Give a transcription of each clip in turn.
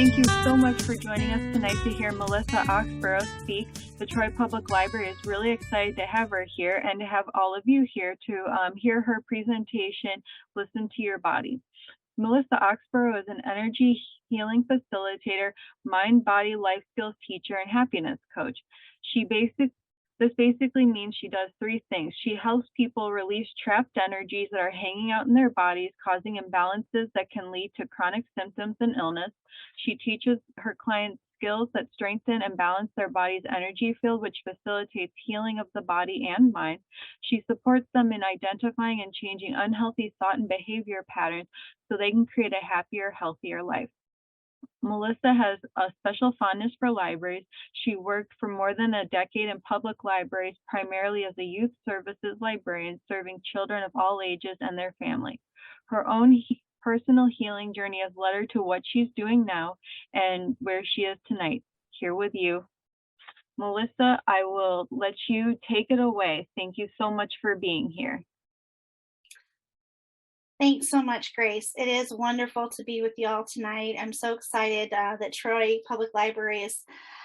Thank you so much for joining us tonight to hear Melissa Oxborough speak. The Troy Public Library is really excited to have her here and to have all of you here to hear her presentation, Listen to Your Body. Melissa Oxborough is an energy healing facilitator, mind, body, life skills teacher, and happiness coach. This basically means she does three things. She helps people release trapped energies that are hanging out in their bodies, causing imbalances that can lead to chronic symptoms and illness. She teaches her clients skills that strengthen and balance their body's energy field, which facilitates healing of the body and mind. She supports them in identifying and changing unhealthy thought and behavior patterns so they can create a happier, healthier life. Melissa has a special fondness for libraries. She worked for more than a decade in public libraries, primarily as a youth services librarian, serving children of all ages and their families. Her own personal healing journey has led her to what she's doing now and where she is tonight, here with you. Melissa, I will let you take it away. Thank you so much for being here. Thanks so much, Grace. It is wonderful to be with you all tonight. I'm so excited that Troy Public Library has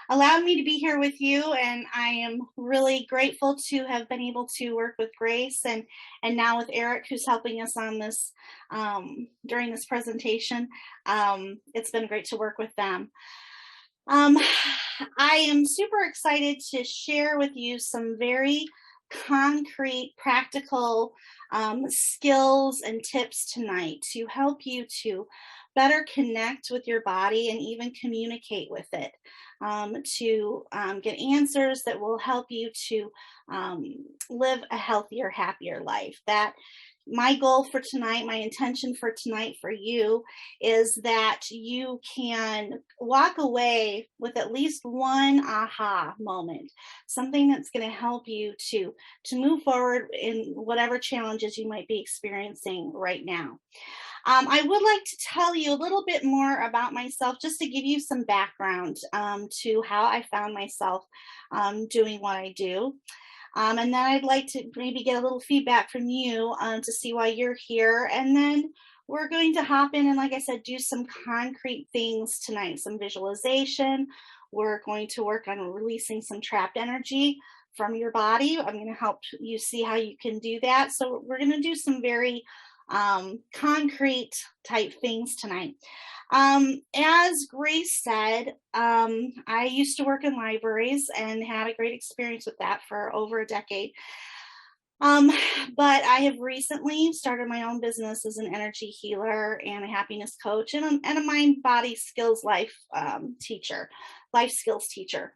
allowed me to be here with you, and I am really grateful to have been able to work with Grace and now with Eric, who's helping us on this during this presentation. It's been great to work with them. I am super excited to share with you some very concrete, practical skills and tips tonight to help you to better connect with your body and even communicate with it, to get answers that will help you to live a healthier, happier life. That my goal for tonight, my intention for tonight for you is that you can walk away with at least one aha moment, something that's going to help you to move forward in whatever challenges you might be experiencing right now. I would like to tell you a little bit more about myself, just to give you some background to how I found myself doing what I do. And then I'd like to maybe get a little feedback from you to see why you're here. And then we're going to hop in and, like I said, do some concrete things tonight, some visualization. We're going to work on releasing some trapped energy from your body. I'm going to help you see how you can do that. So we're going to do some very concrete type things tonight. As Grace said, I used to work in libraries and had a great experience with that for over a decade. But I have recently started my own business as an energy healer and a happiness coach and a mind body skills life skills teacher.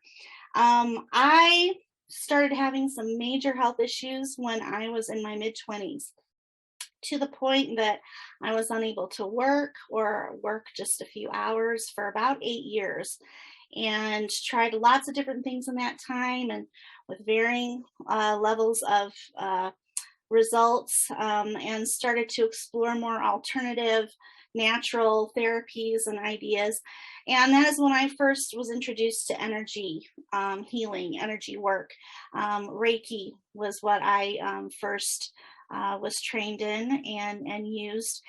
I started having some major health issues when I was in my mid-20s, to the point that I was unable to work or work just a few hours for about 8 years, and tried lots of different things in that time and with varying levels of results, and started to explore more alternative natural therapies and ideas. And that is when I first was introduced to energy healing, energy work. Reiki was what I first was trained in and used.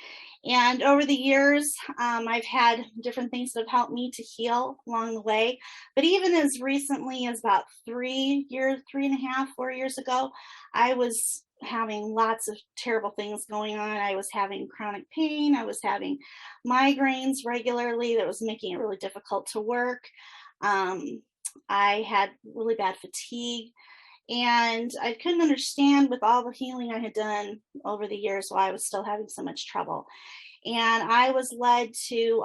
And over the years, I've had different things that have helped me to heal along the way. But even as recently as about 3 years, 3.5, 4 years ago, I was having lots of terrible things going on. I was having chronic pain. I was having migraines regularly that was making it really difficult to work. I had really bad fatigue. And I couldn't understand, with all the healing I had done over the years, why I was still having so much trouble. And I was led to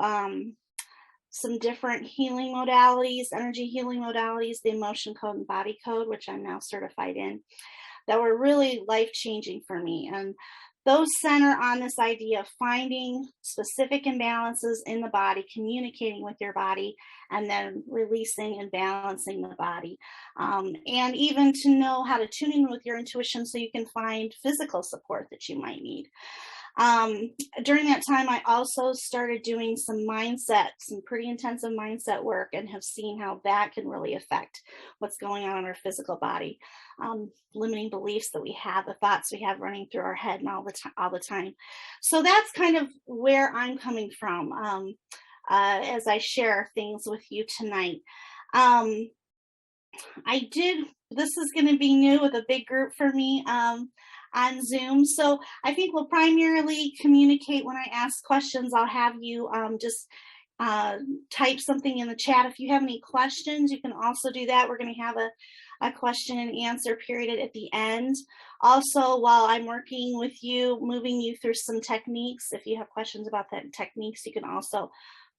some different healing modalities, energy healing modalities, the emotion code and body code, which I'm now certified in, that were really life-changing for me. And those center on this idea of finding specific imbalances in the body, communicating with your body, and then releasing and balancing the body. And even to know how to tune in with your intuition so you can find physical support that you might need. During that time, I also started doing some pretty intensive mindset work, and have seen how that can really affect what's going on in our physical body. Limiting beliefs that we have, the thoughts we have running through our head and all the time. So that's kind of where I'm coming from. as I share things with you tonight. This is going to be new with a big group for me on Zoom. So I think we'll primarily communicate when I ask questions. I'll have you just type something in the chat. If you have any questions, you can also do that. We're going to have a question and answer period at the end. Also, while I'm working with you, moving you through some techniques, if you have questions about that techniques, you can also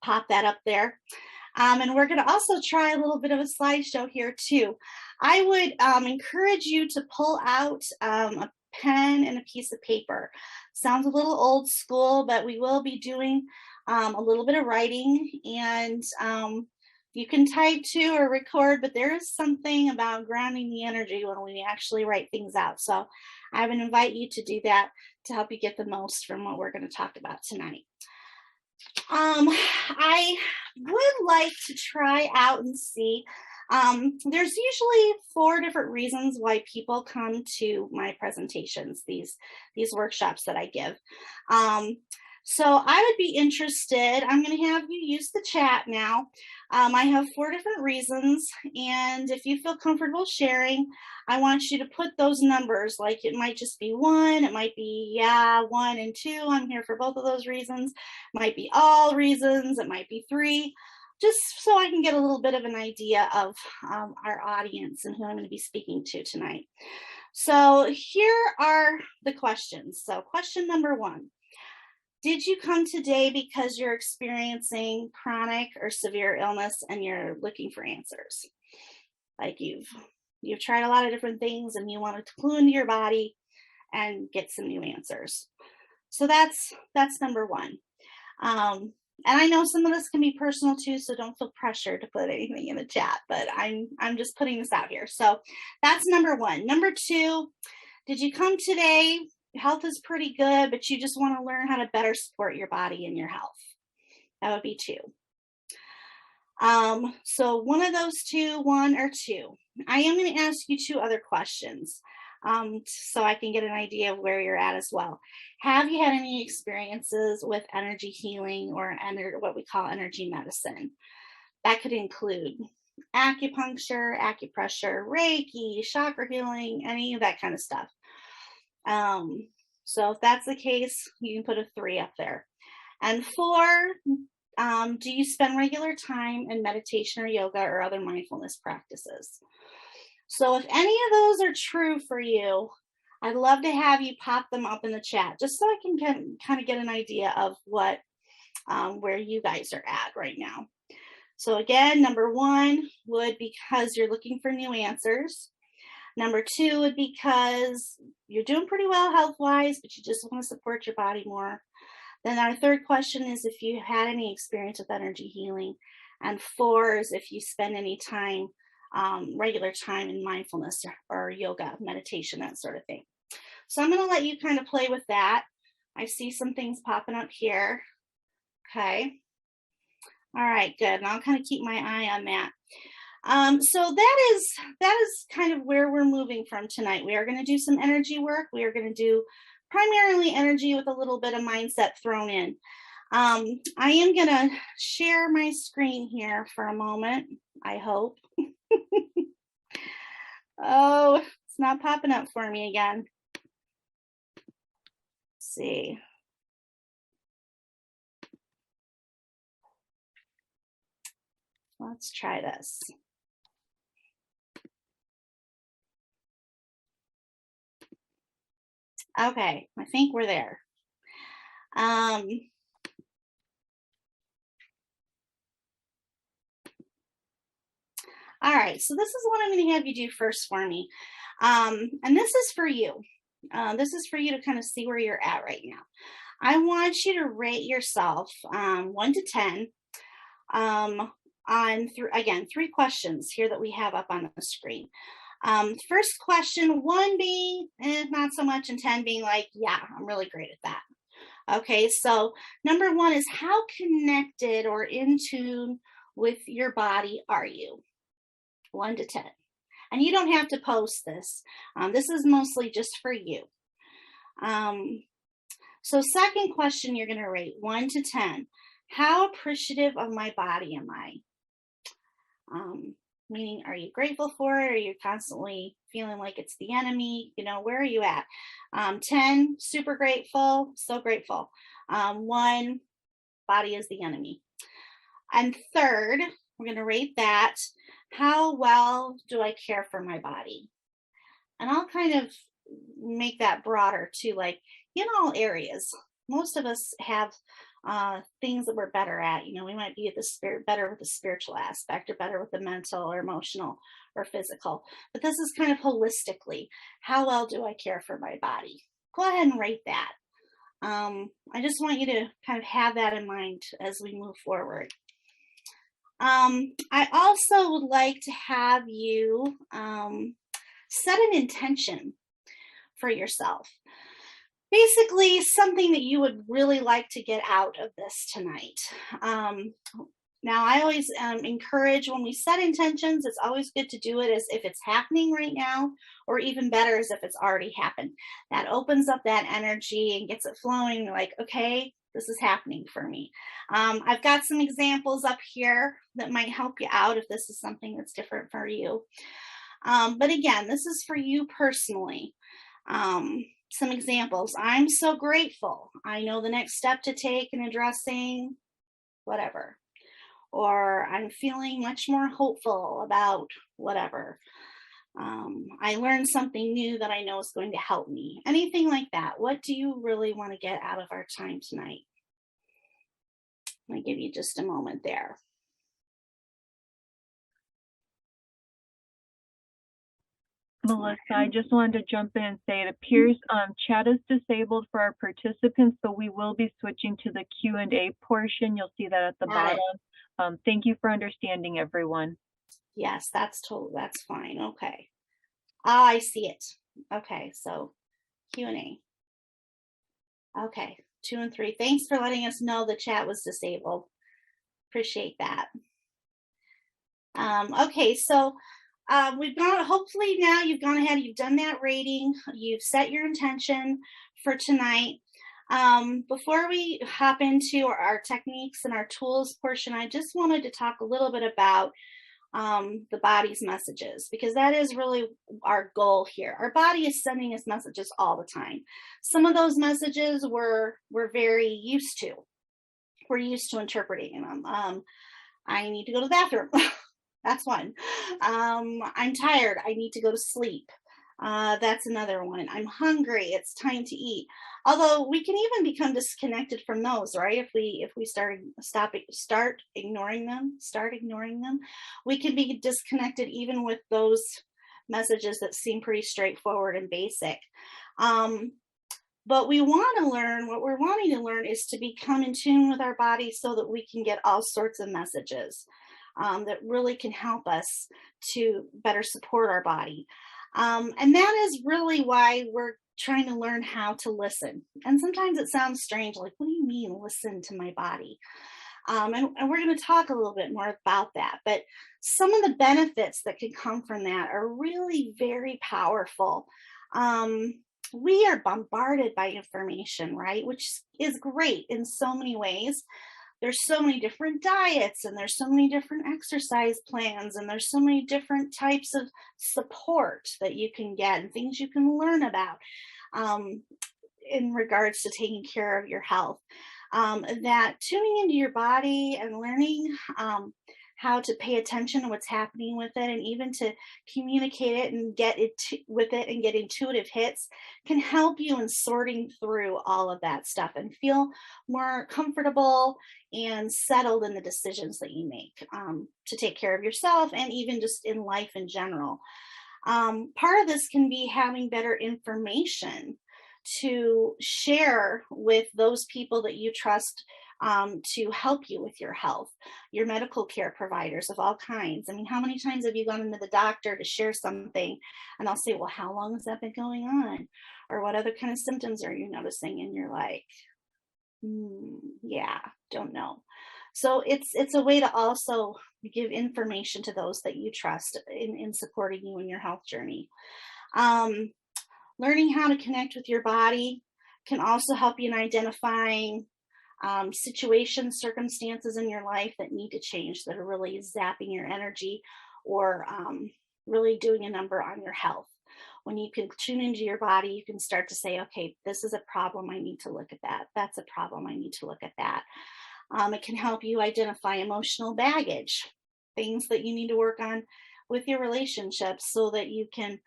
pop that up there. And we're going to also try a little bit of a slideshow here too. I would encourage you to pull out a pen and a piece of paper. Sounds a little old school, but we will be doing a little bit of writing, and you can type too or record, but there is something about grounding the energy when we actually write things out. So I would invite you to do that to help you get the most from what we're going to talk about tonight. I would like to try out and see. There's usually 4 different reasons why people come to my presentations, these workshops that I give. So I would be interested, I'm going to have you use the chat now. I have 4 different reasons, and if you feel comfortable sharing, I want you to put those numbers, like it might just be 1, it might be, yeah, 1 and 2, I'm here for both of those reasons, it might be all reasons, it might be 3, just so I can get a little bit of an idea of our audience and who I'm going to be speaking to tonight. So here are the questions. So question number 1. Did you come today because you're experiencing chronic or severe illness and you're looking for answers? Like you've tried a lot of different things and you want to clue into your body and get some new answers. So that's number 1. And I know some of this can be personal too, so don't feel pressured to put anything in the chat, but I'm just putting this out here. So that's number 1. Number 2, did you come today? Health is pretty good, but you just want to learn how to better support your body and your health. That would be 2. So one of those 2, 1 or 2. I am going to ask you 2 other questions so I can get an idea of where you're at as well. Have you had any experiences with energy healing or what we call energy medicine? That could include acupuncture, acupressure, Reiki, chakra healing, any of that kind of stuff. So if that's the case, you can put a 3 up there. And 4, do you spend regular time in meditation or yoga or other mindfulness practices? So if any of those are true for you, I'd love to have you pop them up in the chat, just so I can kind of get an idea of what, where you guys are at right now. So again, number 1 would be because you're looking for new answers. Number 2 would be because you're doing pretty well health-wise, but you just want to support your body more. Then our 3rd question is if you had any experience with energy healing. And 4 is if you spend any time, regular time in mindfulness or yoga, meditation, that sort of thing. So I'm going to let you kind of play with that. I see some things popping up here. Okay. All right, good. And I'll kind of keep my eye on that. So that is kind of where we're moving from tonight. We are going to do some energy work. We are going to do primarily energy with a little bit of mindset thrown in. I am going to share my screen here for a moment, I hope. Oh, it's not popping up for me again. Let's see. Let's try this. Okay, I think we're there. All right, so this is what I'm going to have you do first for me. And this is for you. This is for you to kind of see where you're at right now. I want you to rate yourself 1 to 10 on, again, 3 questions here that we have up on the screen. First question, 1 being not so much, and 10 being like, yeah, I'm really great at that. Okay, so number 1 is how connected or in tune with your body are you? 1 to 10. And you don't have to post this. This is mostly just for you. So second question you're going to rate 1 to 10. How appreciative of my body am I? Meaning, are you grateful for it? Are you constantly feeling like it's the enemy? Where are you at? 10, super grateful, so grateful. 1, body is the enemy. And third, we're going to rate that. How well do I care for my body? And I'll kind of make that broader too, like in all areas. Most of us have things that we're better at. We might be better with the spiritual aspect, or better with the mental or emotional or physical. But this is kind of holistically. How well do I care for my body? Go ahead and rate that. I just want you to kind of have that in mind as we move forward. I also would like to have you set an intention for yourself. Basically, something that you would really like to get out of this tonight. Now, I always encourage, when we set intentions, it's always good to do it as if it's happening right now, or even better, as if it's already happened. That opens up that energy and gets it flowing, like, okay, this is happening for me. I've got some examples up here that might help you out if this is something that's different for you. But again, this is for you personally. Some examples. I'm so grateful. I know the next step to take in addressing whatever. Or I'm feeling much more hopeful about whatever. I learned something new that I know is going to help me. Anything like that. What do you really want to get out of our time tonight? I'm going to give you just a moment there. Melissa, I just wanted to jump in and say it appears chat is disabled for our participants, so we will be switching to the Q&A portion. You'll see that at the bottom. Thank you for understanding, everyone. Yes, that's fine. Okay. I see it. Okay, so Q&A. Okay, 2 and 3. Thanks for letting us know the chat was disabled. Appreciate that. Okay, so we've gone, hopefully now you've gone ahead, you've done that rating, you've set your intention for tonight. Before we hop into our techniques and our tools portion, I just wanted to talk a little bit about the body's messages, because that is really our goal here. Our body is sending us messages all the time. Some of those messages we're very used to. We're used to interpreting them. I need to go to the bathroom. That's one. I'm tired. I need to go to sleep. That's another one. I'm hungry. It's time to eat. Although we can even become disconnected from those, right? If we start ignoring them, we can be disconnected even with those messages that seem pretty straightforward and basic. But we want to learn, what we're wanting to learn is to become in tune with our body so that we can get all sorts of messages that really can help us to better support our body. And that is really why we're trying to learn how to listen. And sometimes it sounds strange, like, what do you mean listen to my body? And we're going to talk a little bit more about that. But some of the benefits that can come from that are really very powerful. We are bombarded by information, right? Which is great in so many ways. There's so many different diets, and there's so many different exercise plans, and there's so many different types of support that you can get and things you can learn about in regards to taking care of your health. That tuning into your body and learning how to pay attention to what's happening with it, and even to communicate it and get intuitive hits, can help you in sorting through all of that stuff and feel more comfortable and settled in the decisions that you make to take care of yourself and even just in life in general. Part of this can be having better information to share with those people that you trust to help you with your health, your medical care providers of all kinds. I mean, how many times have you gone into the doctor to share something and they'll say, well, how long has that been going on? Or what other kind of symptoms are you noticing? And you're like, yeah, don't know. So it's a way to also give information to those that you trust in supporting you in your health journey. Learning how to connect with your body can also help you in identifying situations, circumstances in your life that need to change, that are really zapping your energy or really doing a number on your health. When you can tune into your body, you can start to say, okay, this is a problem. I need to look at that. That's a problem. I need to look at that. It can help you identify emotional baggage, things that you need to work on with your relationships so that you can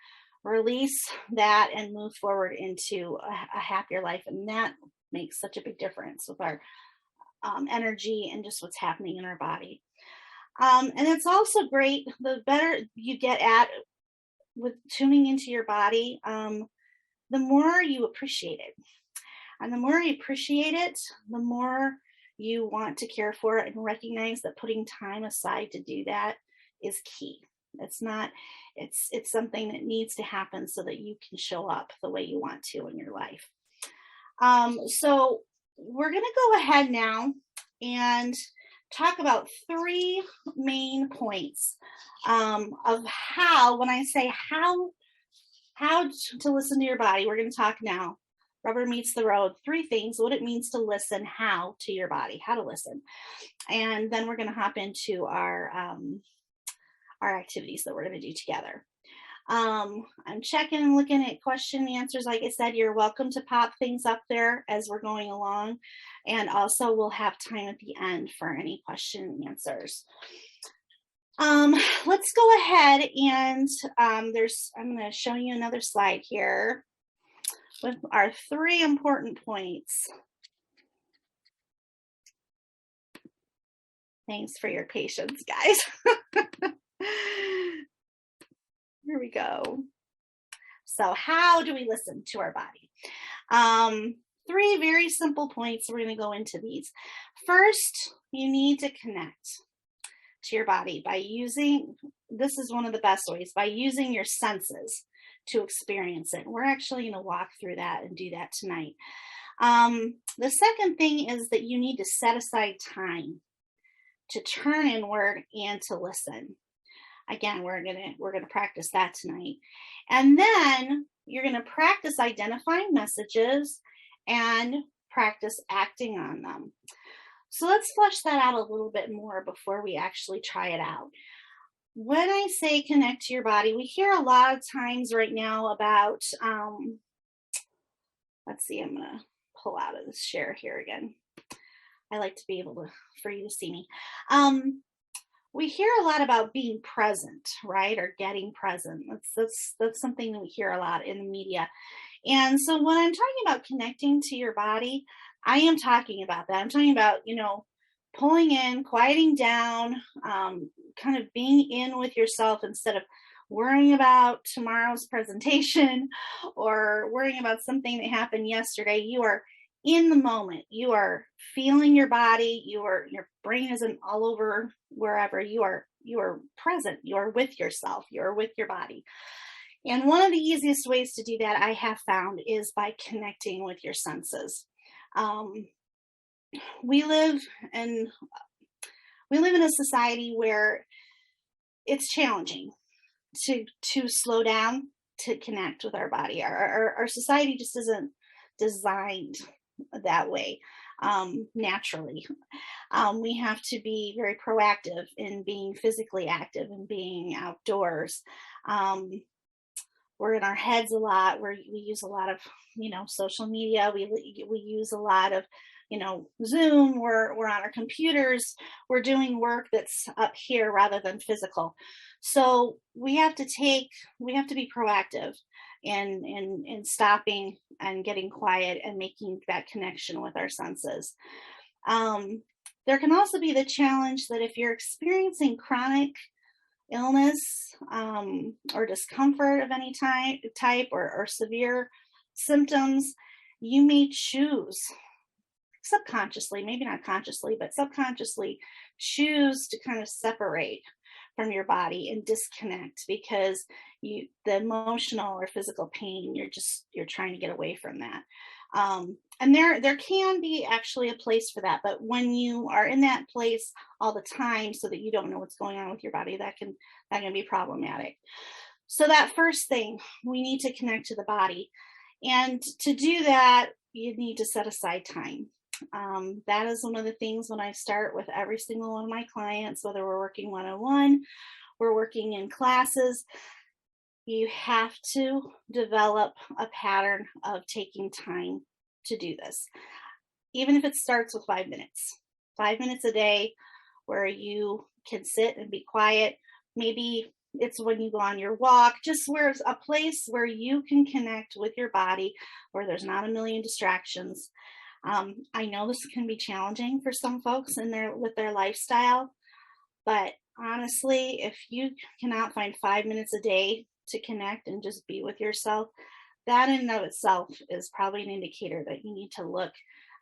release that and move forward into a happier life. And that makes such a big difference with our energy and just what's happening in our body. And it's also great, the better you get at with tuning into your body, the more you appreciate it. And the more you appreciate it, the more you want to care for it and recognize that putting time aside to do that is key. It's something that needs to happen so that you can show up the way you want to in your life. So we're going to go ahead now and talk about 3 main points of how, when I say how to listen to your body, we're going to talk now. Rubber meets the road. 3 things, what it means to listen, how to your body, how to listen. And then we're going to hop into our activities that we're going to do together. I'm checking and looking at question and answers. Like I said, you're welcome to pop things up there as we're going along. And also we'll have time at the end for any question and answers. Let's go ahead and I'm going to show you another slide here with our 3 important points. Thanks for your patience, guys. Here we go. So how do we listen to our body? 3 very simple points. We're going to go into these. First, you need to connect to your body by using, this is one of the best ways, by using your senses to experience it. We're actually going to walk through that and do that tonight. The second thing is that you need to set aside time to turn inward and to listen. Again, we're gonna practice that tonight. And then you're gonna practice identifying messages and practice acting on them. So let's flesh that out a little bit more before we actually try it out. When I say connect to your body, we hear a lot of times right now about, let's see, I'm gonna pull out of this share here again. I like to be able for you to see me. We hear a lot about being present, right? Or getting present. That's something that we hear a lot in the media. And so when I'm talking about connecting to your body, I am talking about that. I'm talking about, pulling in, quieting down, kind of being in with yourself instead of worrying about tomorrow's presentation or worrying about something that happened yesterday. You are in the moment. You are feeling your body. Your brain isn't all over wherever. You are present. You are with yourself. You are with your body. And one of the easiest ways to do that, I have found, is by connecting with your senses. We live in a society where it's challenging to slow down, to connect with our body. Our society just isn't designed that way naturally. We have to be very proactive in being physically active and being outdoors. We're in our heads a lot. We use a lot of social media. We use a lot of Zoom. We're on our computers. We're doing work that's up here rather than physical. So we have to be proactive in stopping and getting quiet and making that connection with our senses. There can also be the challenge that if you're experiencing chronic illness or discomfort of any type or severe symptoms, you may choose subconsciously, maybe not consciously, but subconsciously choose to kind of separate from your body and disconnect because the emotional or physical pain, you're trying to get away from that. And there can be actually a place for that, but when you are in that place all the time so that you don't know what's going on with your body, that can be problematic. So that first thing, we need to connect to the body. And to do that, you need to set aside time. That is one of the things when I start with every single one of my clients, whether we're working one-on-one, we're working in classes, you have to develop a pattern of taking time to do this. Even if it starts with 5 minutes, 5 minutes a day where you can sit and be quiet. Maybe it's when you go on your walk, just where it's a place where you can connect with your body, where there's not a million distractions. I know this can be challenging for some folks with their lifestyle, but honestly, if you cannot find 5 minutes a day to connect and just be with yourself, that in and of itself is probably an indicator that you need to look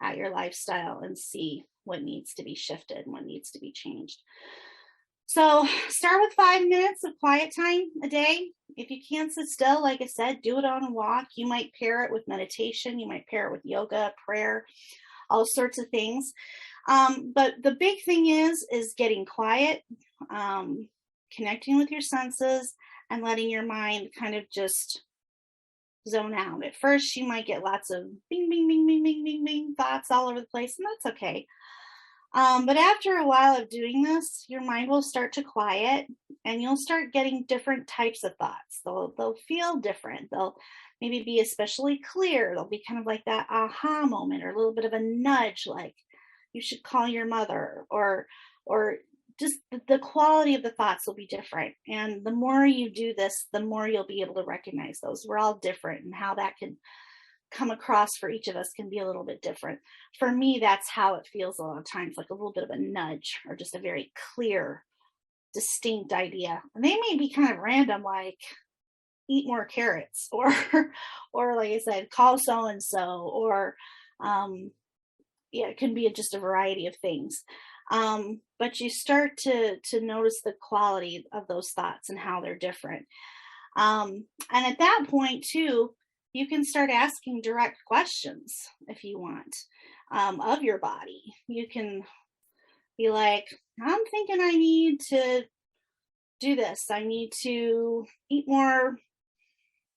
at your lifestyle and see what needs to be shifted and what needs to be changed. So start with 5 minutes of quiet time a day. If you can't sit still, like I said, do it on a walk. You might pair it with meditation. You might pair it with yoga, prayer, all sorts of things. But the big thing is getting quiet, connecting with your senses, and letting your mind kind of just zone out. At first, you might get lots of bing, bing, bing, bing, bing, bing, bing thoughts all over the place, and that's okay. But after a while of doing this, your mind will start to quiet and you'll start getting different types of thoughts. They'll feel different. They'll maybe be especially clear. They'll be kind of like that aha moment or a little bit of a nudge, like you should call your mother, or just the quality of the thoughts will be different. And the more you do this, the more you'll be able to recognize those. We're all different, and how that can come across for each of us can be a little bit different. For me, that's how it feels a lot of times, like a little bit of a nudge or just a very clear, distinct idea. And they may be kind of random, like eat more carrots, or like I said, call so-and-so, or it can be just a variety of things. But you start to notice the quality of those thoughts and how they're different. And at that point too, you can start asking direct questions if you want, of your body. You can be like, I'm thinking I need to do this. I need to eat more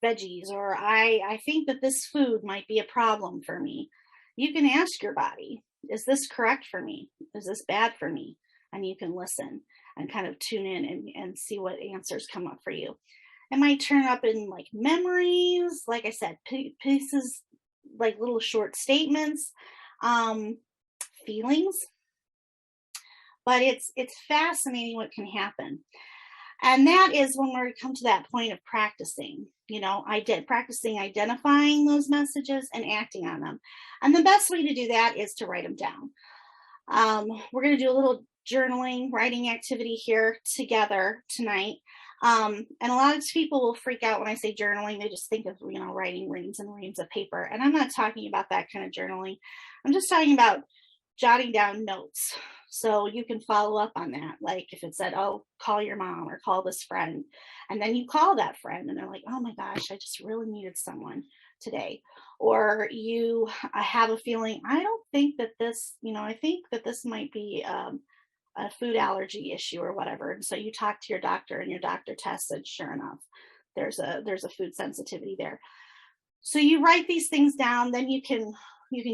veggies, or I think that this food might be a problem for me. You can ask your body, is this correct for me? Is this bad for me? And you can listen and kind of tune in and see what answers come up for you. It might turn up in like memories, like I said, pieces, like little short statements, feelings. But it's fascinating what can happen. And that is when we come to that point of practicing. Practicing identifying those messages and acting on them. And the best way to do that is to write them down. We're going to do a little journaling, writing activity here together tonight. And a lot of people will freak out when I say journaling. They just think of, writing reams and reams of paper. And I'm not talking about that kind of journaling. I'm just talking about jotting down notes. So you can follow up on that. Like if it said, oh, call your mom or call this friend. And then you call that friend and they're like, oh my gosh, I just really needed someone today. Or I have a feeling, I don't think that this, I think that this might be a food allergy issue or whatever. And so you talk to your doctor and your doctor tests it. Sure enough, there's a food sensitivity there. So you write these things down, then you can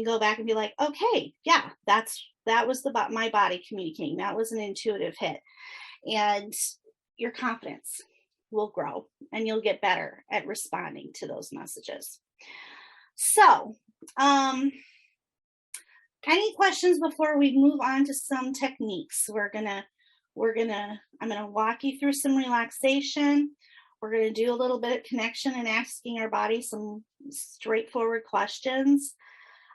go back and be like, okay, yeah, that was my body communicating. That was an intuitive hit. And your confidence will grow and you'll get better at responding to those messages. So, any questions before we move on to some techniques? I'm gonna walk you through some relaxation. We're gonna do a little bit of connection and asking our body some straightforward questions.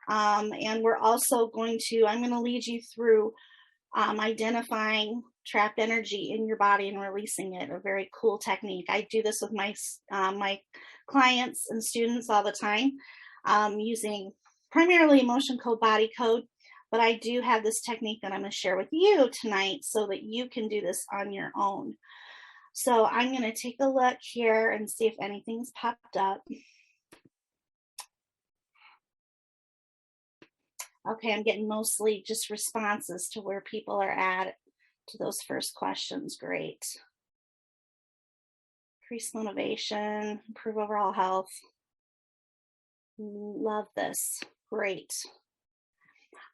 And we're also I'm gonna lead you through identifying trapped energy in your body and releasing it, a very cool technique. I do this with my clients and students all the time, using primarily emotion code, body code, but I do have this technique that I'm going to share with you tonight so that you can do this on your own. So I'm going to take a look here and see if anything's popped up. Okay, I'm getting mostly just responses to where people are at to those first questions. Great. Increase motivation, improve overall health. Love this. Great.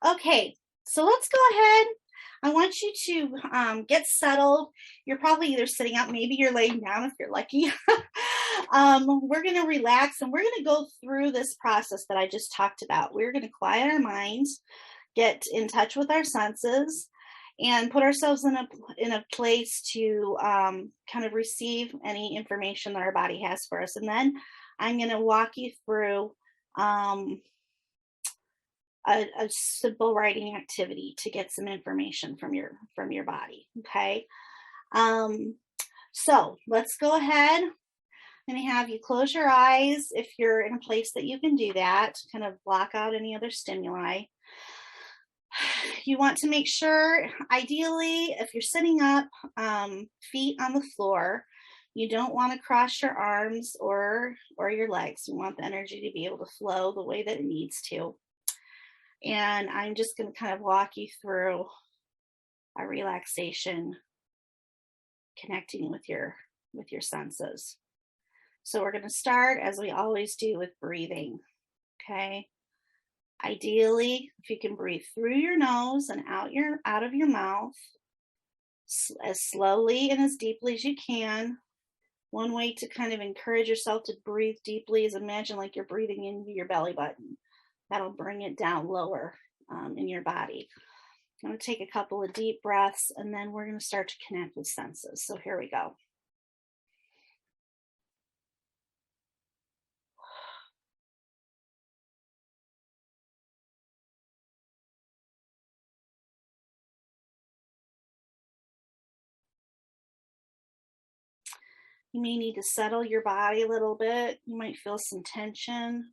Okay, so let's go ahead. I want you to get settled. You're probably either sitting up, maybe you're laying down if you're lucky. We're going to relax and we're going to go through this process that I just talked about. We're going to quiet our minds, get in touch with our senses, and put ourselves in a place to kind of receive any information that our body has for us. And then I'm going to walk you through a simple writing activity to get some information from your body. Okay. So let's go ahead. I'm going to have you close your eyes if you're in a place that you can do that, kind of block out any other stimuli. You want to make sure, ideally, if you're sitting up, feet on the floor, you don't want to cross your arms or your legs. You want the energy to be able to flow the way that it needs to. And I'm just going to kind of walk you through a relaxation, connecting with your senses. So we're going to start, as we always do, with breathing. Okay. Ideally, if you can breathe through your nose and out of your mouth as slowly and as deeply as you can. One way to kind of encourage yourself to breathe deeply is imagine like you're breathing into your belly button. That'll bring it down lower in your body. I'm going to take a couple of deep breaths and then we're going to start to connect with senses. So here we go. You may need to settle your body a little bit. You might feel some tension.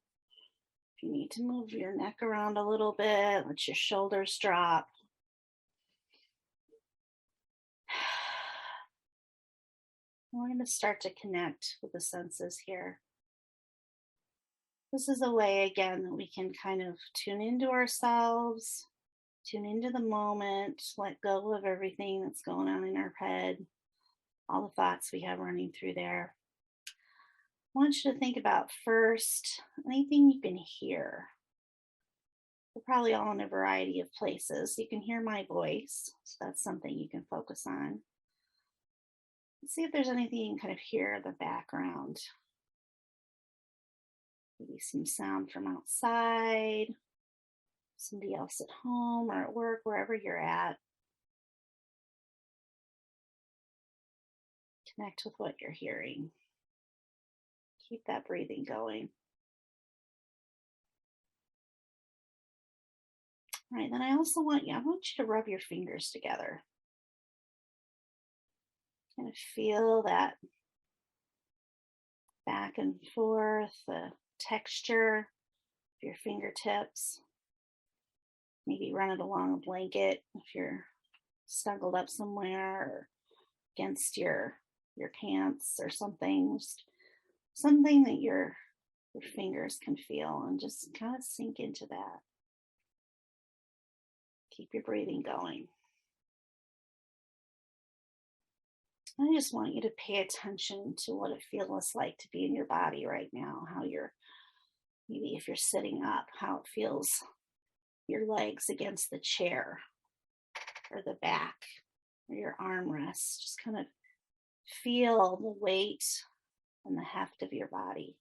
If you need to move your neck around a little bit, let your shoulders drop. We're going to start to connect with the senses here. This is a way, again, that we can kind of tune into ourselves, tune into the moment, let go of everything that's going on in our head, all the thoughts we have running through there. I want you to think about first anything you can hear. We're probably all in a variety of places. You can hear my voice, so that's something you can focus on. Let's see if there's anything you can kind of hear in the background. Maybe some sound from outside, somebody else at home or at work, wherever you're at. Connect with what you're hearing. Keep that breathing going. All right, then I want you to rub your fingers together. Kind of feel that back and forth, the texture of your fingertips. Maybe run it along a blanket if you're snuggled up somewhere or against your pants or something. Just something that your fingers can feel, and just kind of sink into that. Keep your breathing going. I just want you to pay attention to what it feels like to be in your body right now, how maybe if you're sitting up, how it feels, your legs against the chair or the back or your armrest. Just kind of feel the weight and the heft of your body.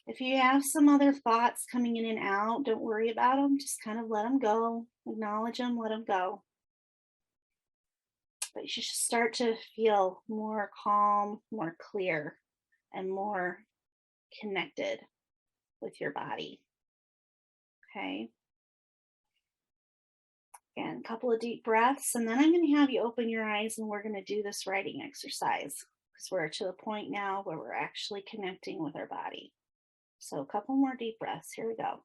If you have some other thoughts coming in and out, don't worry about them. Just kind of let them go, acknowledge them, let them go. But you should start to feel more calm, more clear, and more connected with your body. Okay. Again, a couple of deep breaths, and then I'm going to have you open your eyes and we're going to do this writing exercise because we're to the point now where we're actually connecting with our body. So a couple more deep breaths. Here we go.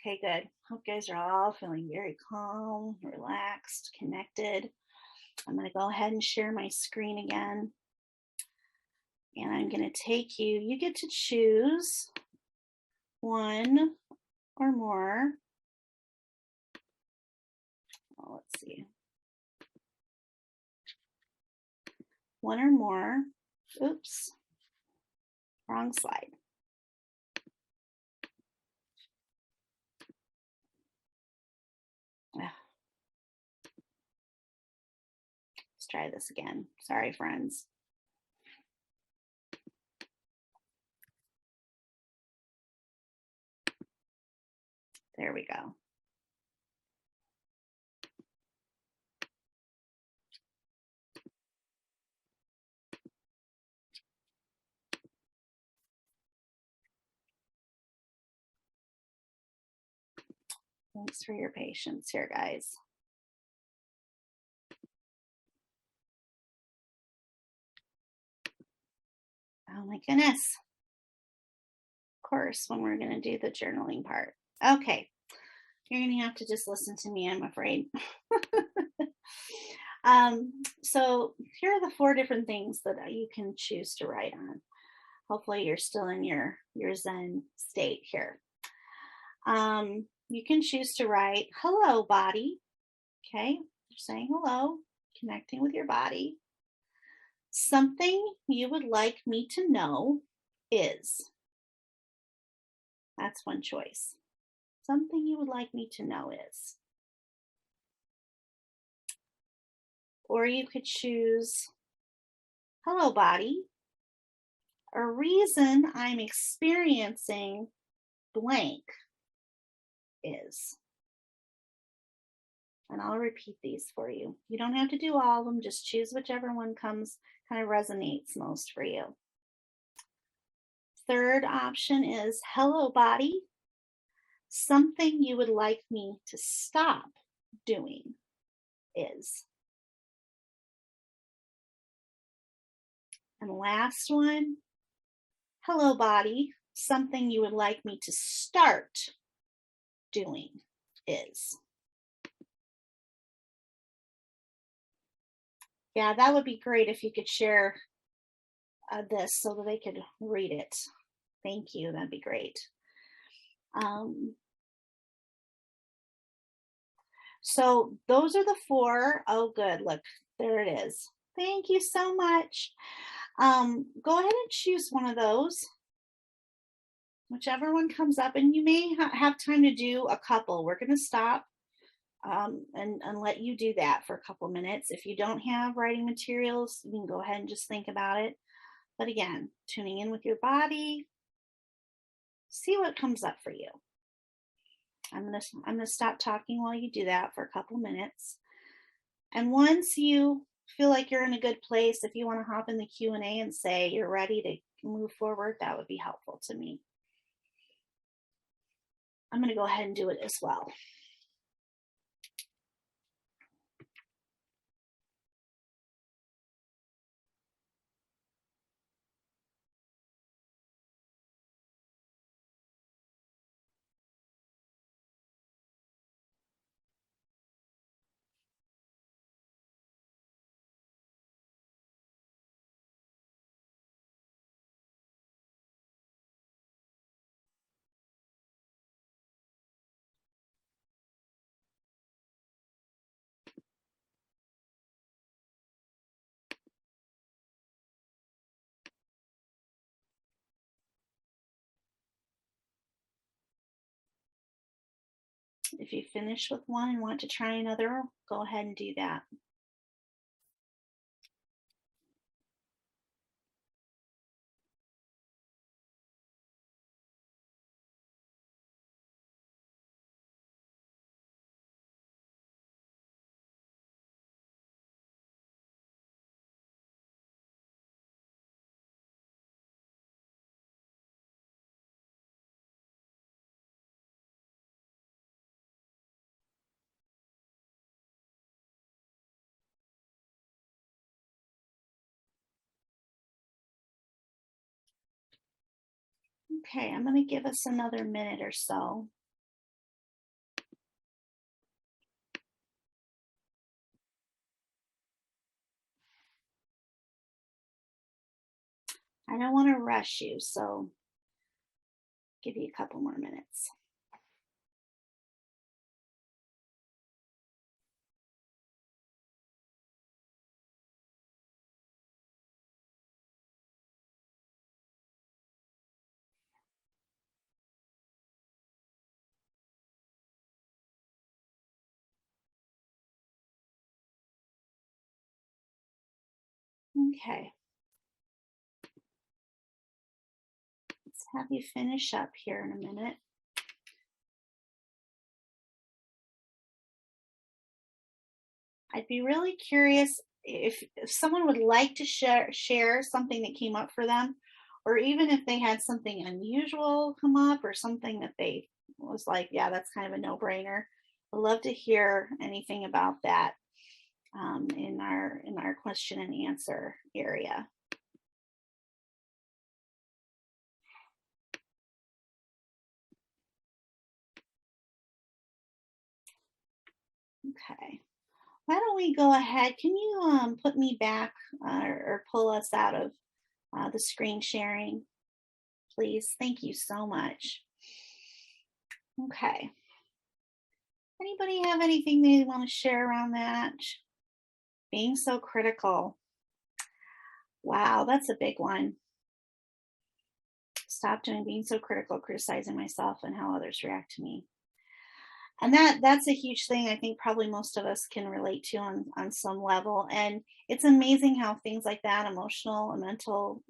Okay, good. Hope you guys are all feeling very calm, relaxed, connected. I'm going to go ahead and share my screen again. And I'm going to take you, you get to choose one or more. Oh, let's see. One or more. Oops. Wrong slide. Ugh. Let's try this again. Sorry, friends. There we go. Thanks for your patience here, guys. Oh my goodness. Of course, when we're going to do the journaling part. Okay. You're going to have to just listen to me, I'm afraid. So here are the 4 different things that you can choose to write on. Hopefully you're still in your Zen state here. You can choose to write, hello, body. Okay, you're saying hello, connecting with your body. Something you would like me to know is. That's one choice. Something you would like me to know is. Or you could choose, hello, body. A reason I'm experiencing blank is. And I'll repeat these for you. You don't have to do all of them. Just choose whichever one kind of resonates most for you. Third option is, hello, body. Something you would like me to stop doing is. And last one, hello, body. Something you would like me to start doing is. Yeah, that would be great if you could share this so that they could read it. Thank you. That'd be great. So those are the 4. Oh, good. Look, there it is. Thank you so much. Go ahead and choose one of those, whichever one comes up, and you may have time to do a couple. We're going to stop and let you do that for a couple minutes. If you don't have writing materials, you can go ahead and just think about it. But again, tuning in with your body, see what comes up for you. I'm gonna stop talking while you do that for a couple minutes. And once you feel like you're in a good place, if you want to hop in the Q&A and say you're ready to move forward, that would be helpful to me. I'm going to go ahead and do it as well. If you finish with one and want to try another, go ahead and do that. Okay, I'm going to give us another minute or so. I I don't want to rush you, so give you a couple more minutes. Okay. Let's have you finish up here in a minute. I'd be really curious if someone would like to share something that came up for them, or even if they had something unusual come up or something that they was like, yeah, that's kind of a no-brainer. I'd love to hear anything about that in our question and answer area. Okay. Why don't we go ahead? Can you put me back or pull us out of the screen sharing, please? Thank you so much. Okay. Anybody have anything they want to share around that? Being so critical. Wow, that's a big one. Stop doing being so critical, criticizing myself and how others react to me. And that's a huge thing I think probably most of us can relate to on some level. And it's amazing how things like that, emotional and mental,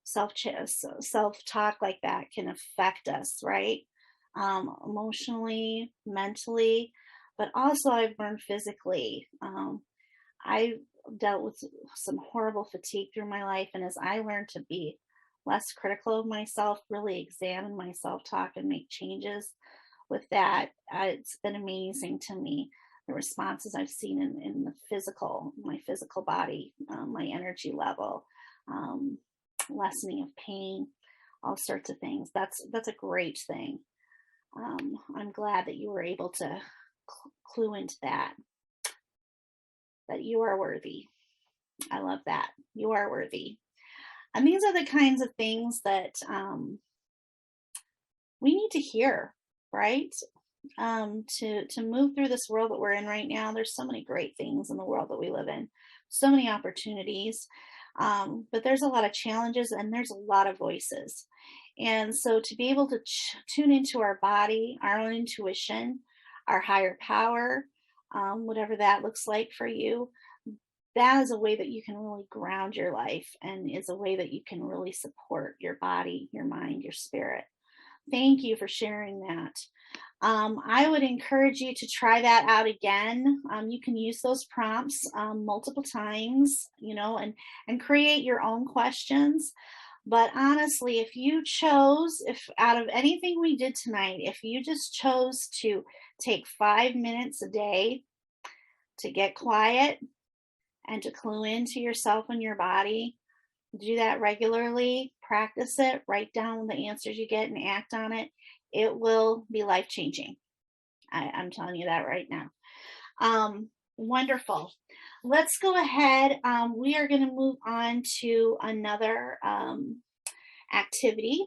self-talk like that can affect us, right? Emotionally, mentally, but also I've learned physically. I dealt with some horrible fatigue through my life, and as I learned to be less critical of myself, really examine my self-talk and make changes with that, it's been amazing to me, the responses I've seen in my physical body, my energy level, lessening of pain, all sorts of things. That's a great thing. I'm glad that you were able to clue into that you are worthy. I love that. You are worthy. And these are the kinds of things that we need to hear, right? To move through this world that we're in right now. There's so many great things in the world that we live in, so many opportunities, but there's a lot of challenges and there's a lot of voices. And so to be able to tune into our body, our own intuition, our higher power, whatever that looks like for you, that is a way that you can really ground your life and is a way that you can really support your body, your mind, your spirit. Thank you for sharing that. I would encourage you to try that out again. You can use those prompts multiple times, and create your own questions. But honestly, if out of anything we did tonight, if you just chose to take 5 minutes a day to get quiet and to clue into yourself and your body, do that regularly, practice it, write down the answers you get and act on it, it will be life-changing. I'm telling you that right now. Wonderful. Let's go ahead. We are going to move on to another activity.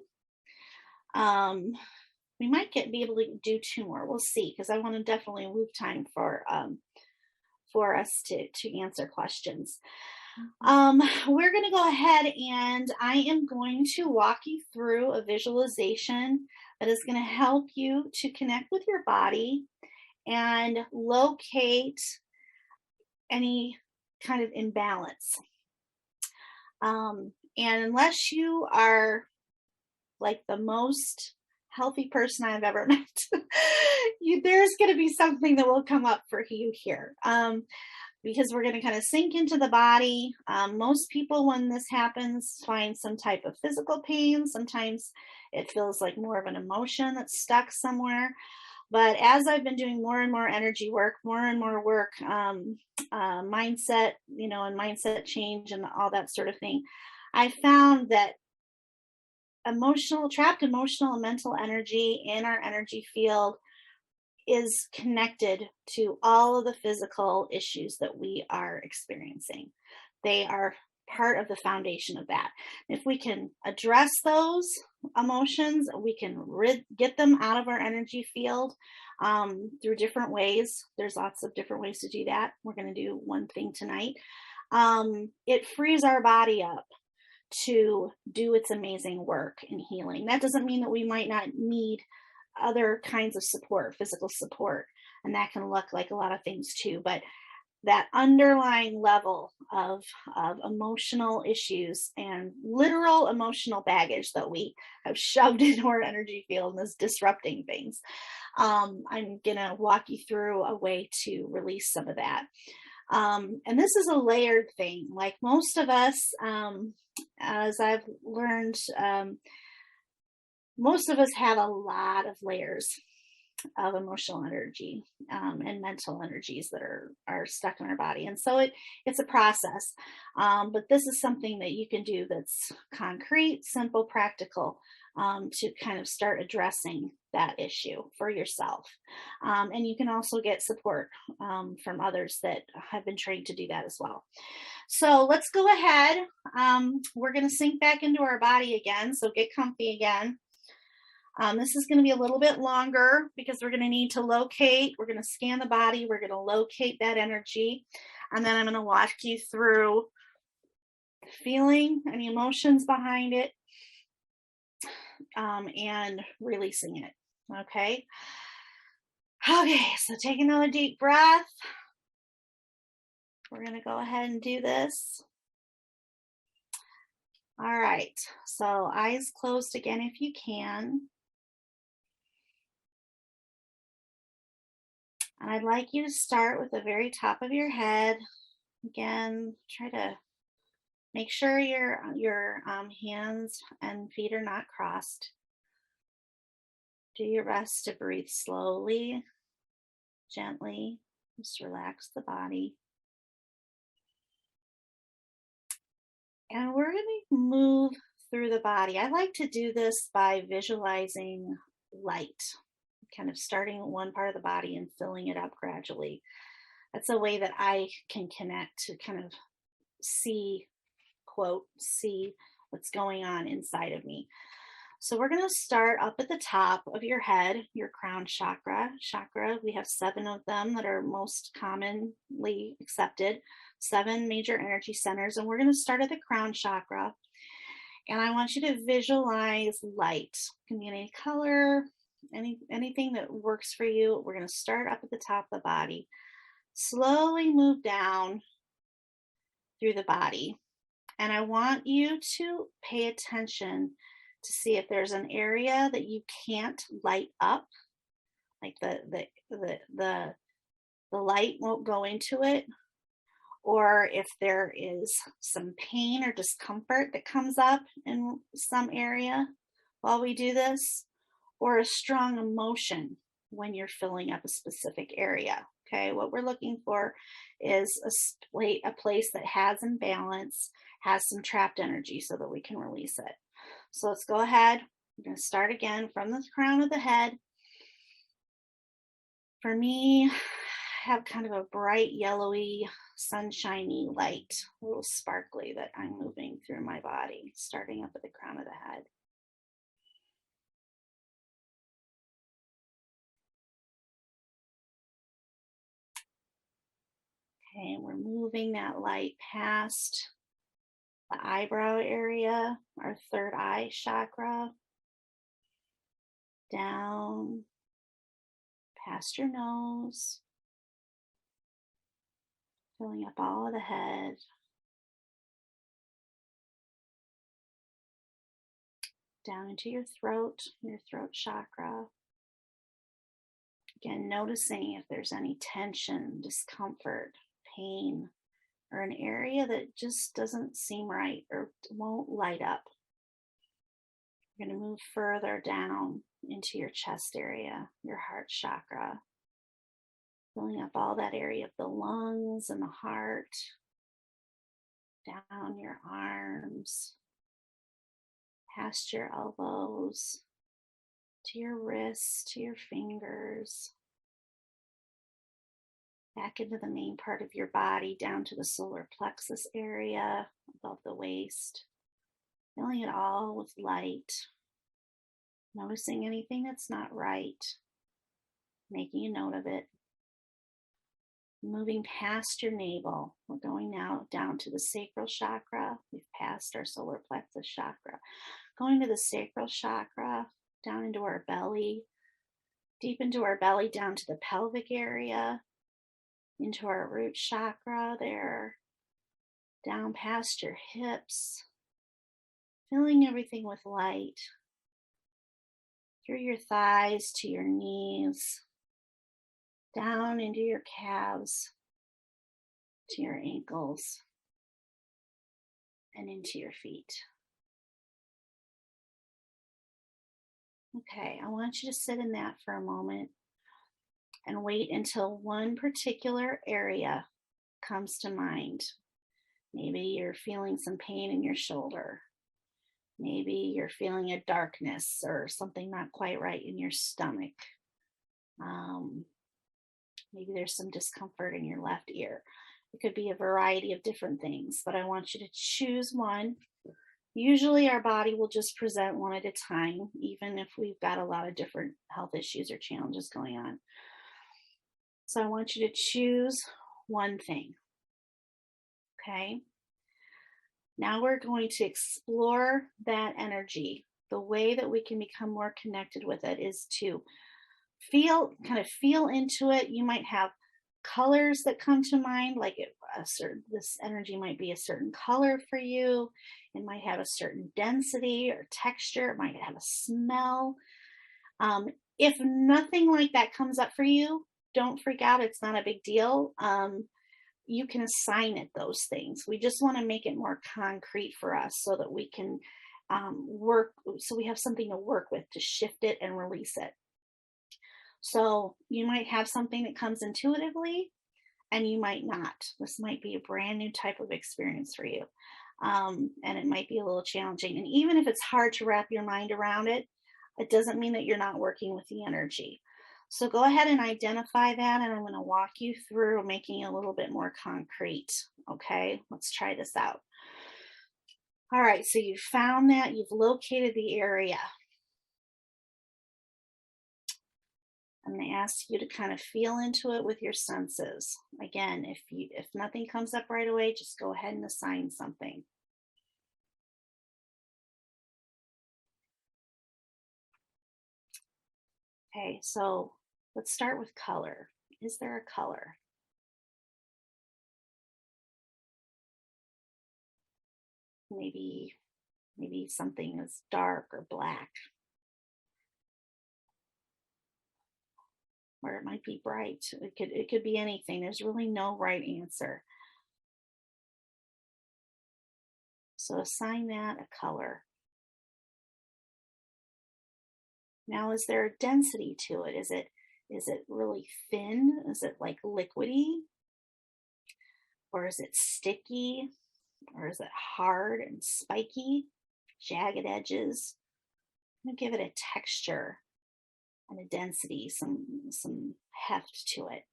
We might be able to do 2 more. We'll see, because I want to definitely leave time for us to answer questions. We're going to go ahead and I am going to walk you through a visualization that is going to help you to connect with your body and locate any kind of imbalance. And unless you are like the most healthy person I've ever met, there's going to be something that will come up for you here. Because we're going to kind of sink into the body. Most people, when this happens, find some type of physical pain. Sometimes it feels like more of an emotion that's stuck somewhere. But as I've been doing more and more energy work, more and more work, mindset, and mindset change and all that sort of thing, I found that trapped emotional and mental energy in our energy field is connected to all of the physical issues that we are experiencing. They are part of the foundation of that. If we can address those emotions, we can get them out of our energy field through different ways. There's lots of different ways to do that. We're going to do one thing tonight. It frees our body up to do its amazing work in healing. That doesn't mean that we might not need other kinds of support, physical support, and that can look like a lot of things too, but that underlying level of emotional issues and literal emotional baggage that we have shoved into our energy field and is disrupting things. I'm going to walk you through a way to release some of that. And this is a layered thing. Like most of us, as I've learned, most of us have a lot of layers of emotional energy and mental energies that are stuck in our body. And so it's a process. But this is something that you can do that's concrete, simple, practical, to kind of start addressing that issue for yourself. And you can also get support from others that have been trained to do that as well. So let's go ahead. We're going to sink back into our body again. So get comfy again. This is going to be a little bit longer because we're going to need to locate, we're going to scan the body, we're going to locate that energy, and then I'm going to walk you through feeling any emotions behind it and releasing it. Okay, so take another deep breath. We're going to go ahead and do this. All right, so eyes closed again if you can. And I'd like you to start with the very top of your head. Again, try to make sure your hands and feet are not crossed. Do your best to breathe slowly, gently. Just relax the body. And we're going to move through the body. I like to do this by visualizing light, kind of starting at one part of the body and filling it up gradually. That's a way that I can connect to kind of see what's going on inside of me. So we're going to start up at the top of your head, your crown chakra. We have 7 of them that are most commonly accepted, 7 major energy centers. And we're going to start at the crown chakra. And I want you to visualize light. It can be any color, anything that works for you. We're going to start up at the top of the body. Slowly move down through the body. And I want you to pay attention to see if there's an area that you can't light up, like the light won't go into it, or if there is some pain or discomfort that comes up in some area while we do this, or a strong emotion when you're filling up a specific area. Okay, what we're looking for is a place that has imbalance, has some trapped energy so that we can release it. So let's go ahead. We're going to start again from the crown of the head. For me, I have kind of a bright yellowy, sunshiny light, a little sparkly that I'm moving through my body, starting up at the crown of the head. Okay, and we're moving that light past the eyebrow area, our third eye chakra, down past your nose, filling up all of the head, down into your throat chakra. Again, noticing if there's any tension, discomfort, pain, or an area that just doesn't seem right or won't light up. We're going to move further down into your chest area, your heart chakra, filling up all that area of the lungs and the heart, down your arms, past your elbows, to your wrists, to your fingers, back into the main part of your body, down to the solar plexus area above the waist. Filling it all with light. Noticing anything that's not right. Making a note of it. Moving past your navel. We're going now down to the sacral chakra. We've passed our solar plexus chakra. Going to the sacral chakra, down into our belly, deep into our belly, down to the pelvic area, into our root chakra there, down past your hips, filling everything with light, through your thighs to your knees, down into your calves, to your ankles, and into your feet. Okay, I want you to sit in that for a moment and wait until one particular area comes to mind. Maybe you're feeling some pain in your shoulder. Maybe you're feeling a darkness or something not quite right in your stomach. Maybe there's some discomfort in your left ear. It could be a variety of different things, but I want you to choose one. Usually our body will just present one at a time, even if we've got a lot of different health issues or challenges going on. So I want you to choose one thing. Okay? Now we're going to explore that energy. The way that we can become more connected with it is to feel into it. You might have colors that come to mind, like this energy might be a certain color for you. It might have a certain density or texture. It might have a smell. If nothing like that comes up for you, don't freak out. It's not a big deal. You can assign it those things. We just want to make it more concrete for us so that we can so we have something to work with to shift it and release it. So you might have something that comes intuitively and you might not. This might be a brand new type of experience for you. And it might be a little challenging. And even if it's hard to wrap your mind around it, it doesn't mean that you're not working with the energy. So go ahead and identify that, and I'm going to walk you through making it a little bit more concrete. Okay, let's try this out. All right, so you found that, you've located the area. I'm going to ask you to kind of feel into it with your senses. Again, if nothing comes up right away, just go ahead and assign something. Okay, so let's start with color. Is there a color? Maybe something is dark or black. Or it might be bright. It could be anything. There's really no right answer. So assign that a color. Now, is there a density to it? Is it really thin? Is it like liquidy? Or is it sticky? Or is it hard and spiky? Jagged edges? I'm gonna give it a texture and a density, some heft to it.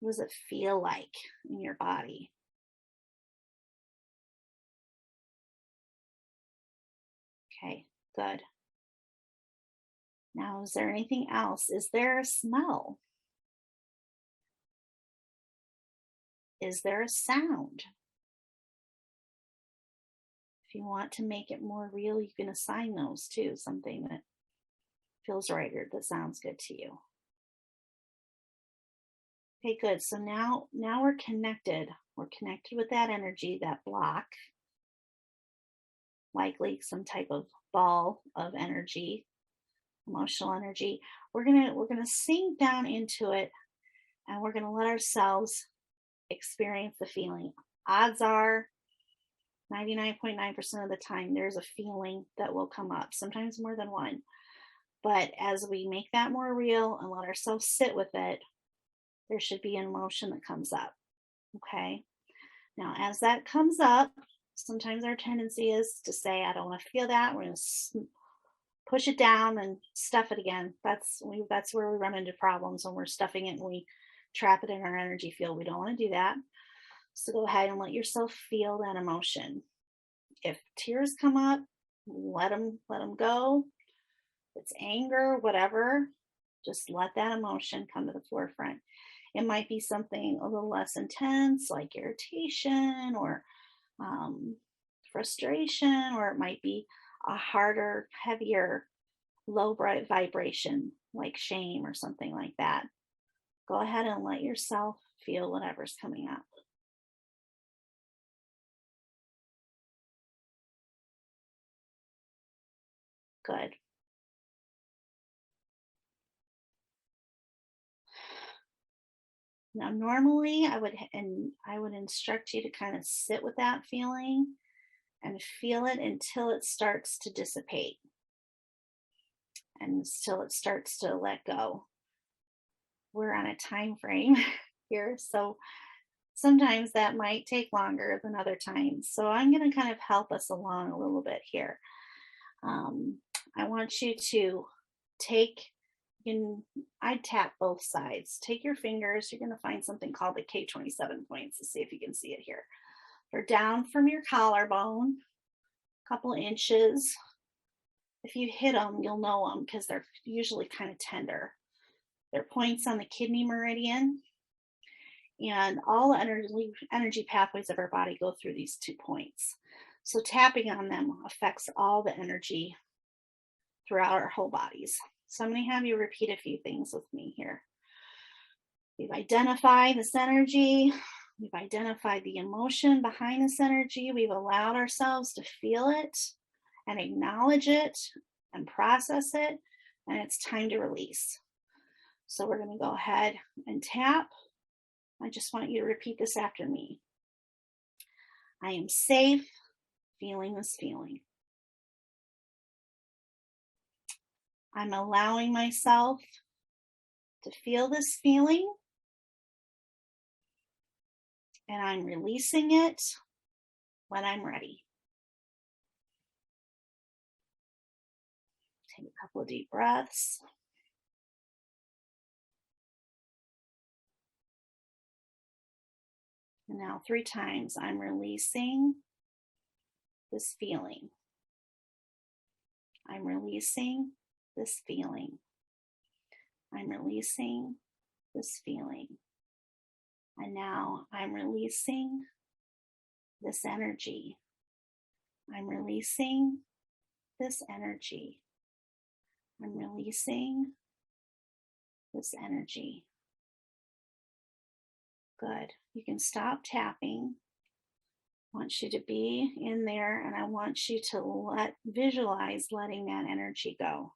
What does it feel like in your body? Okay, good. Now, is there anything else? Is there a smell? Is there a sound? If you want to make it more real, you can assign those too, something that feels right or that sounds good to you. Okay, good. So now we're connected. We're connected with that energy, that block, likely some type of ball of energy, emotional energy. We're gonna sink down into it, and we're gonna let ourselves experience the feeling. Odds are 99.9% of the time there's a feeling that will come up, sometimes more than one. But as we make that more real and let ourselves sit with it, there should be an emotion that comes up. Okay. Now, as that comes up, sometimes our tendency is to say, I don't want to feel that. We're going to push it down and stuff it again. That's where we run into problems, when we're stuffing it and we trap it in our energy field. We don't want to do that. So go ahead and let yourself feel that emotion. If tears come up, let them go. If it's anger, whatever, just let that emotion come to the forefront. It might be something a little less intense, like irritation or frustration, or it might be a harder, heavier, low bright vibration, like shame or something like that. Go ahead and let yourself feel whatever's coming up. Good. Now, normally I would instruct you to kind of sit with that feeling and feel it until it starts to dissipate and until it starts to let go. We're on a time frame here, so sometimes that might take longer than other times. So I'm going to kind of help us along a little bit here. I want you to I'd tap both sides. Take your fingers. You're going to find something called the K27 points. Let's see if you can see it here. They're down from your collarbone, a couple inches. If you hit them, you'll know them because they're usually kind of tender. They're points on the kidney meridian, and all the energy pathways of our body go through these 2 points. So tapping on them affects all the energy throughout our whole bodies. So I'm going to have you repeat a few things with me here. We've identified this energy. We've identified the emotion behind this energy. We've allowed ourselves to feel it and acknowledge it and process it. And it's time to release. So we're going to go ahead and tap. I just want you to repeat this after me. I am safe feeling this feeling. I'm allowing myself to feel this feeling, and I'm releasing it when I'm ready. Take a couple of deep breaths. And now 3 times, I'm releasing this feeling. I'm releasing this feeling. I'm releasing this feeling. And now I'm releasing this energy. I'm releasing this energy. I'm releasing this energy. Good. You can stop tapping. I want you to be in there, and I want you to visualize letting that energy go.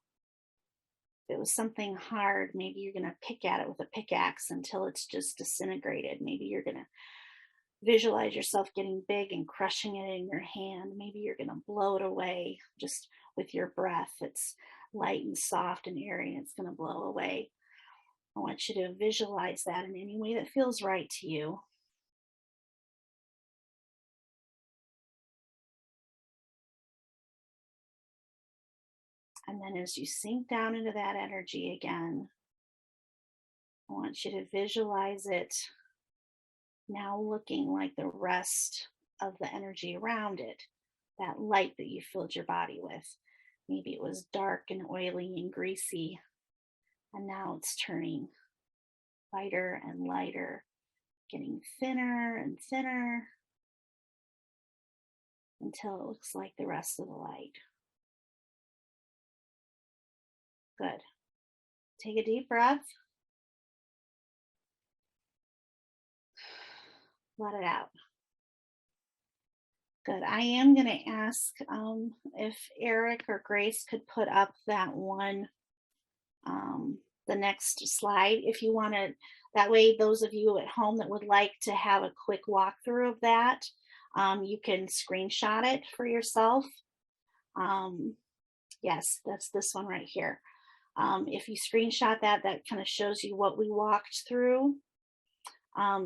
If it was something hard, maybe you're going to pick at it with a pickaxe until it's just disintegrated. Maybe you're going to visualize yourself getting big and crushing it in your hand. Maybe you're going to blow it away just with your breath. It's light and soft and airy, and it's going to blow away. I want you to visualize that in any way that feels right to you. And then as you sink down into that energy again, I want you to visualize it now looking like the rest of the energy around it, that light that you filled your body with. Maybe it was dark and oily and greasy, and now it's turning lighter and lighter, getting thinner and thinner until it looks like the rest of the light. Good. Take a deep breath. Let it out. Good. I am going to ask if Eric or Grace could put up that one, the next slide, if you want to. That way, those of you at home that would like to have a quick walkthrough of that, you can screenshot it for yourself. Yes, that's this one right here. If you screenshot that, that kind of shows you what we walked through,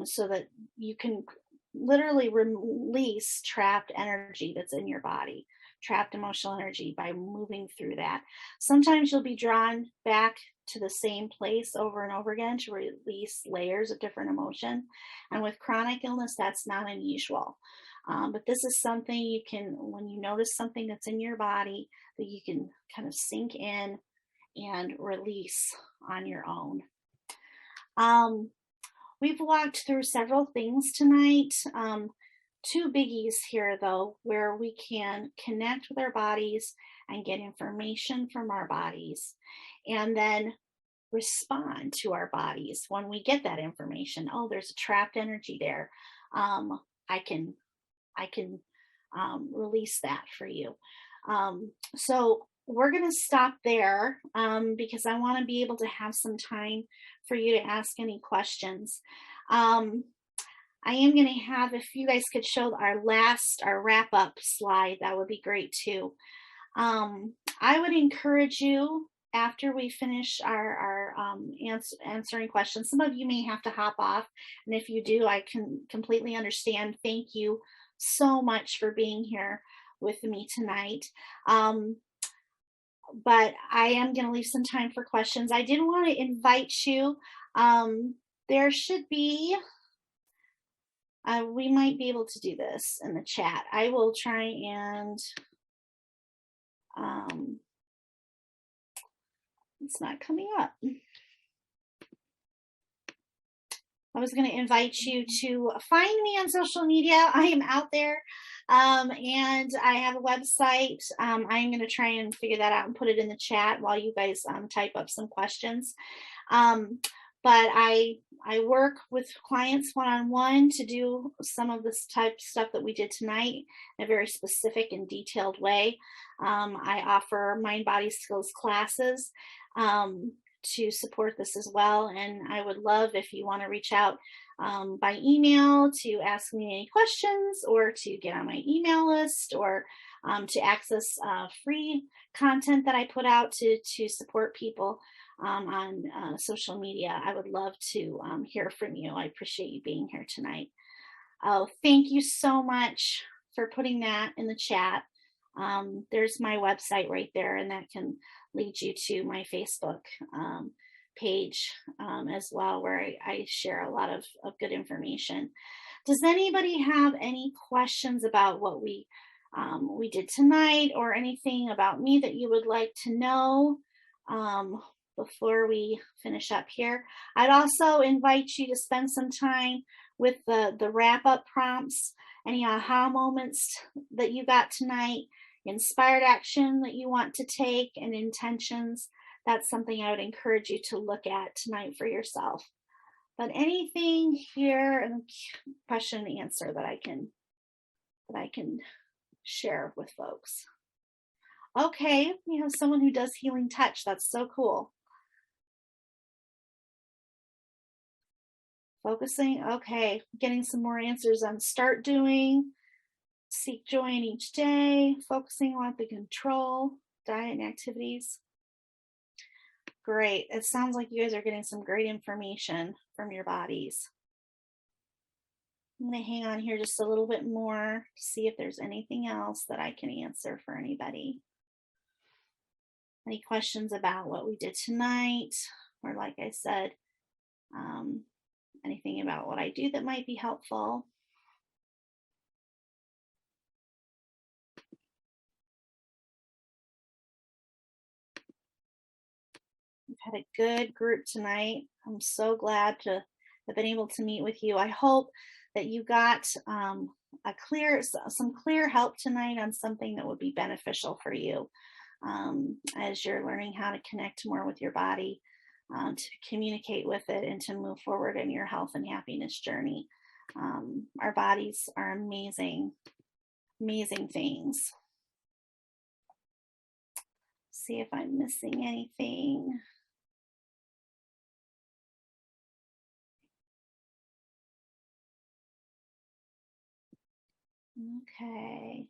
so that you can literally release trapped energy that's in your body, trapped emotional energy, by moving through that. Sometimes you'll be drawn back to the same place over and over again to release layers of different emotion. And with chronic illness, that's not unusual. But this is something you can, when you notice something that's in your body, that you can kind of sink in and release on your own. We've walked through several things tonight. Two biggies here, though, where we can connect with our bodies and get information from our bodies, and then respond to our bodies when we get that information. Oh, there's a trapped energy there. I can release that for you. So we're going to stop there because I want to be able to have some time for you to ask any questions. I am going to have, if you guys could show our wrap up slide, that would be great too. I would encourage you, after we finish our answering questions, some of you may have to hop off, and if you do, I can completely understand. Thank you so much for being here with me tonight. But I am going to leave some time for questions. I did want to invite you. There should be, we might be able to do this in the chat. I will try and, it's not coming up. I was going to invite you to find me on social media. I am out there, and I have a website. I'm going to try and figure that out and put it in the chat while you guys type up some questions. But I work with clients one-on-one to do some of this type of stuff that we did tonight in a very specific and detailed way. I offer mind-body skills classes to support this as well. And I would love if you want to reach out by email to ask me any questions, or to get on my email list, or to access free content that I put out to support people on social media. I would love to hear from you. I appreciate you being here tonight. Oh, thank you so much for putting that in the chat. There's my website right there, and that can lead you to my Facebook page as well, where I share a lot of good information. Does anybody have any questions about what we did tonight, or anything about me that you would like to know before we finish up here? I'd also invite you to spend some time with the wrap-up prompts, any aha moments that you got tonight, inspired action that you want to take, and intentions. That's something I would encourage you to look at tonight for yourself. But anything here in the question and answer that I can share with folks. Okay, we have someone who does healing touch. That's so cool. Focusing, okay, getting some more answers on start doing, seek joy in each day, focusing on the control, diet and activities. Great. It sounds like you guys are getting some great information from your bodies. I'm going to hang on here just a little bit more to see if there's anything else that I can answer for anybody. Any questions about what we did tonight, or like I said, anything about what I do that might be helpful? We've had a good group tonight. I'm so glad to have been able to meet with you. I hope that you got some clear help tonight on something that would be beneficial for you as you're learning how to connect more with your body, to communicate with it, and to move forward in your health and happiness journey. Our bodies are amazing, amazing things. See if I'm missing anything. Okay.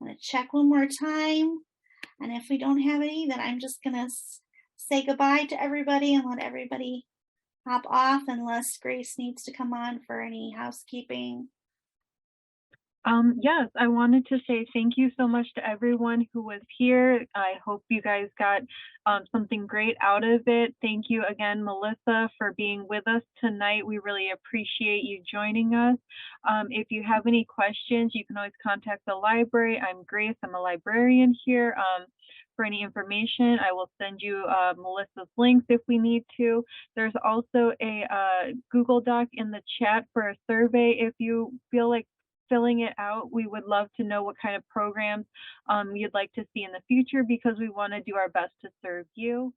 I'm going to check one more time. And if we don't have any, then I'm just going to say goodbye to everybody and let everybody hop off, unless Grace needs to come on for any housekeeping. Yes, I wanted to say thank you so much to everyone who was here. I hope you guys got something great out of it. Thank you again, Melissa, for being with us tonight. We really appreciate you joining us. If you have any questions, you can always contact the library. I'm Grace, I'm a librarian here. For any information, I will send you Melissa's links if we need to. There's also a Google Doc in the chat for a survey if you feel like filling it out. We would love to know what kind of programs you'd like to see in the future because we want to do our best to serve you.